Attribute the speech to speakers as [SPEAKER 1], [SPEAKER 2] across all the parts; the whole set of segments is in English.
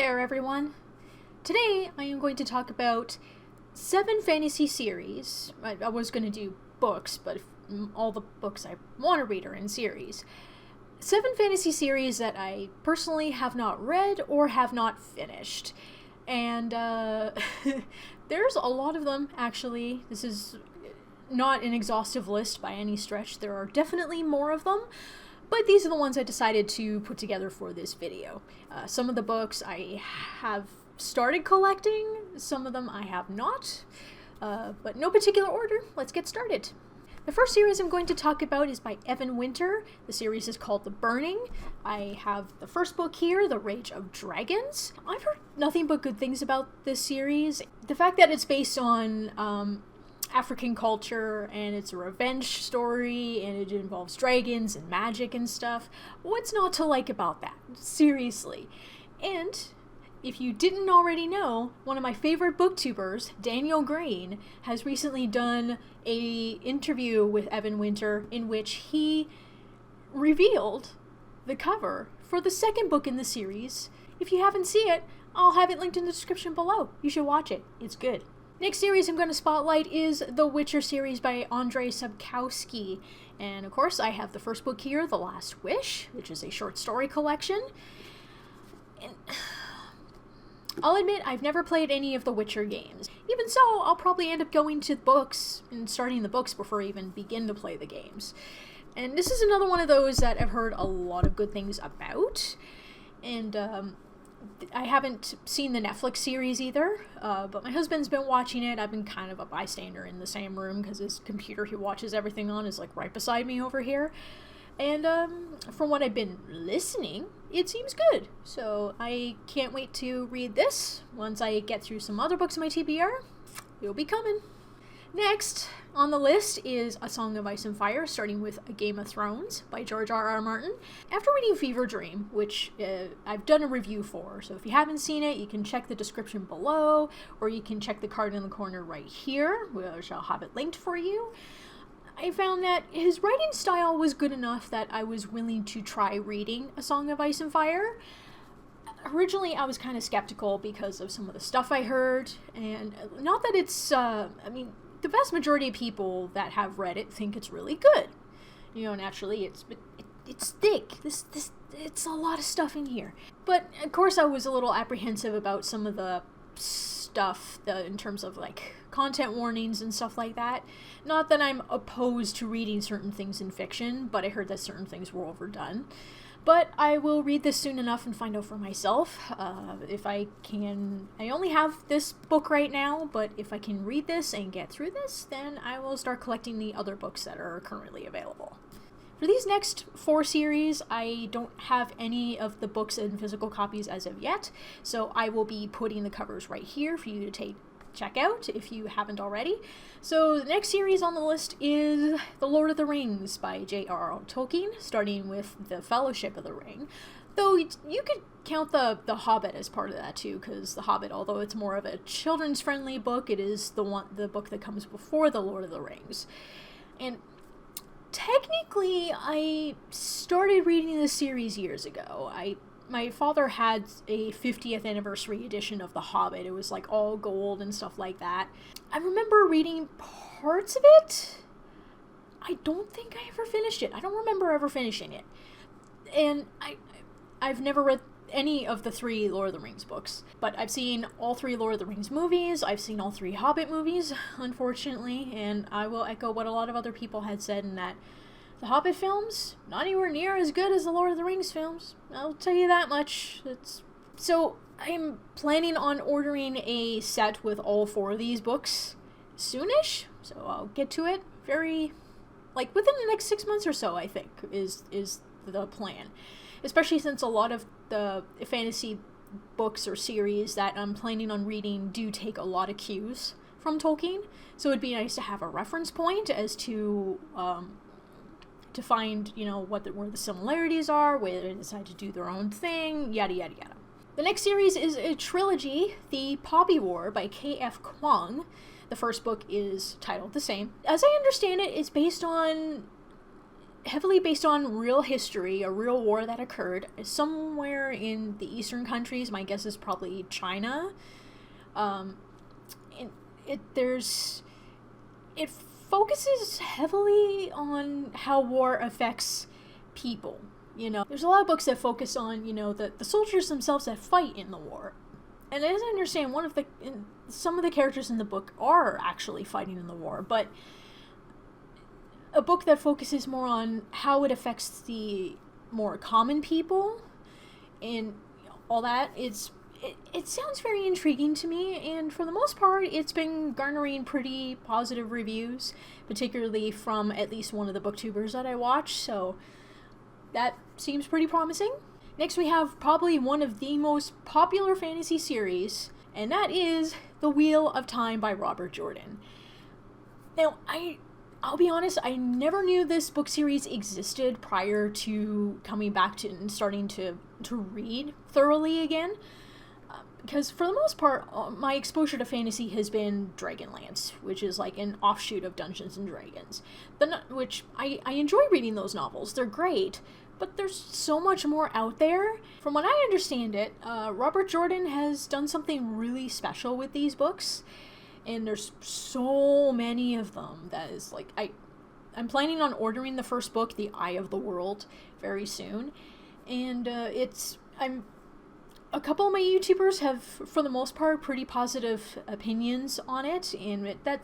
[SPEAKER 1] there, everyone! Today I am going to talk about 7 fantasy series. I was going to do books, but all the books I want to read are in series. 7 fantasy series that I personally have not read or have not finished. And there's a lot of them, actually. This is not an exhaustive list by any stretch. There are definitely more of them. But these are the ones I decided to put together for this video. Some of the books I have started collecting, some of them I have not, but no particular order. Let's get started. The first series I'm going to talk about is by Evan Winter. The series is called The Burning. I have the first book here, The Rage of Dragons. I've heard nothing but good things about this series. The fact that it's based on African culture, and it's a revenge story, and it involves dragons and magic and stuff. What's not to like about that? Seriously. And if you didn't already know, one of my favorite booktubers, Daniel Green, has recently done a interview with Evan Winter in which he revealed the cover for the second book in the series. If you haven't seen it, I'll have it linked in the description below. You should watch it. It's good. Next series I'm going to spotlight is The Witcher series by Andrzej Sapkowski. And of course I have the first book here, The Last Wish, which is a short story collection. And I'll admit I've never played any of the Witcher games. Even so, I'll probably end up going to books and starting the books before I even begin to play the games. And this is another one of those that I've heard a lot of good things about. And I haven't seen the Netflix series either, but my husband's been watching it. I've been kind of a bystander in the same room because his computer he watches everything on is like right beside me over here. And from what I've been listening, it seems good. So I can't wait to read this. Once I get through some other books in my TBR, it'll be coming. Next on the list is A Song of Ice and Fire, starting with A Game of Thrones by George R.R. Martin. After reading Fever Dream, which I've done a review for, so if you haven't seen it, you can check the description below, or you can check the card in the corner right here, which I'll have it linked for you. I found that his writing style was good enough that I was willing to try reading A Song of Ice and Fire. Originally, I was kind of skeptical because of some of the stuff I heard, and not that it's, the vast majority of people that have read it think it's really good. You know, naturally, it's thick. It's a lot of stuff in here. But, of course, I was a little apprehensive about some of the stuff in terms of, like, content warnings and stuff like that. Not that I'm opposed to reading certain things in fiction, but I heard that certain things were overdone. But I will read this soon enough and find out for myself. If I can, I only have this book right now, but if I can read this and get through this, then I will start collecting the other books that are currently available. For these next 4 series, I don't have any of the books in physical copies as of yet, so I will be putting the covers right here for you to check out if you haven't already. So the next series on the list is The Lord of the Rings by J.R.R. Tolkien, starting with The Fellowship of the Ring. Though you could count the Hobbit as part of that too, because The Hobbit, although it's more of a children's friendly book, it is the book that comes before The Lord of the Rings. And technically, I started reading this series years ago. My father had a 50th anniversary edition of The Hobbit. It was like all gold and stuff like that. I remember reading parts of it. I don't think I ever finished it. I don't remember ever finishing it. And I've never read any of the 3 Lord of the Rings books. But I've seen all 3 Lord of the Rings movies. I've seen all 3 Hobbit movies, unfortunately. And I will echo what a lot of other people had said in that the Hobbit films, not anywhere near as good as the Lord of the Rings films. I'll tell you that much. So I'm planning on ordering a set with all 4 of these books soonish. So I'll get to it within the next 6 months or so, I think, is the plan. Especially since a lot of the fantasy books or series that I'm planning on reading do take a lot of cues from Tolkien. So it'd be nice to have a reference point as to find, where the similarities are, where they decide to do their own thing, yada yada yada. The next series is a trilogy, The Poppy War by K.F. Kwong. The first book is titled the same. As I understand it, it's based on heavily based on real history, a real war that occurred somewhere in the eastern countries. My guess is probably China. It focuses heavily on how war affects people. There's a lot of books that focus on, the soldiers themselves that fight in the war. And as I understand, some of the characters in the book are actually fighting in the war, but a book that focuses more on how it affects the more common people and all that, it sounds very intriguing to me, and for the most part, it's been garnering pretty positive reviews, particularly from at least one of the booktubers that I watch, so that seems pretty promising. Next, we have probably one of the most popular fantasy series, and that is The Wheel of Time by Robert Jordan. Now, I'll be honest, I never knew this book series existed prior to coming back to and starting to read thoroughly again. Because for the most part, my exposure to fantasy has been Dragonlance, which is like an offshoot of Dungeons and Dragons. Which I enjoy reading those novels. They're great, but there's so much more out there. From what I understand it, Robert Jordan has done something really special with these books, and there's so many of them that is like, I'm planning on ordering the first book, The Eye of the World, very soon, and a couple of my YouTubers have, for the most part, pretty positive opinions on it, and that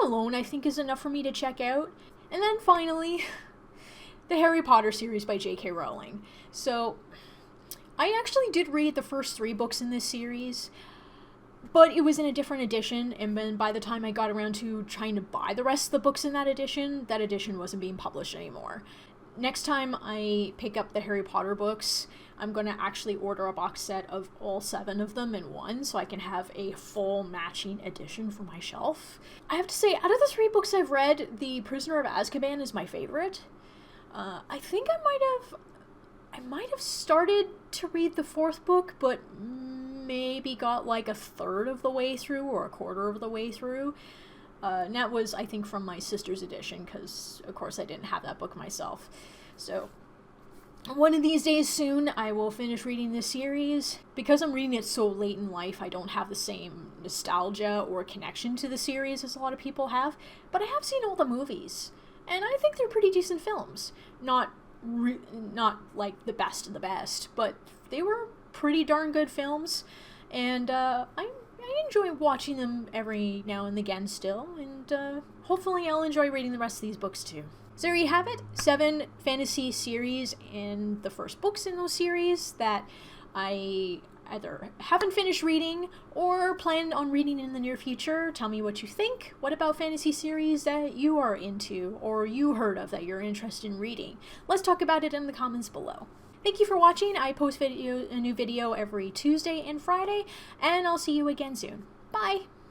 [SPEAKER 1] alone, I think, is enough for me to check out. And then finally, the Harry Potter series by J.K. Rowling. So, I actually did read the first 3 books in this series, but it was in a different edition, and then by the time I got around to trying to buy the rest of the books in that edition wasn't being published anymore. Next time I pick up the Harry Potter books, I'm going to actually order a box set of all 7 of them in one, so I can have a full matching edition for my shelf. I have to say, out of the 3 books I've read, The Prisoner of Azkaban is my favorite. I think I might have started to read the 4th book, but maybe got like a third of the way through or a quarter of the way through. And that was, I think, from my sister's edition, because, of course, I didn't have that book myself. So, one of these days soon, I will finish reading this series. Because I'm reading it so late in life, I don't have the same nostalgia or connection to the series as a lot of people have, but I have seen all the movies, and I think they're pretty decent films. Not like the best of the best, but they were pretty darn good films, and I enjoy watching them every now and again still, and hopefully I'll enjoy reading the rest of these books too. So there you have it, 7 fantasy series and the first books in those series that I either haven't finished reading or plan on reading in the near future. Tell me what you think. What about fantasy series that you are into or you heard of that you're interested in reading? Let's talk about it in the comments below. Thank you for watching. I post a new video every Tuesday and Friday, and I'll see you again soon. Bye!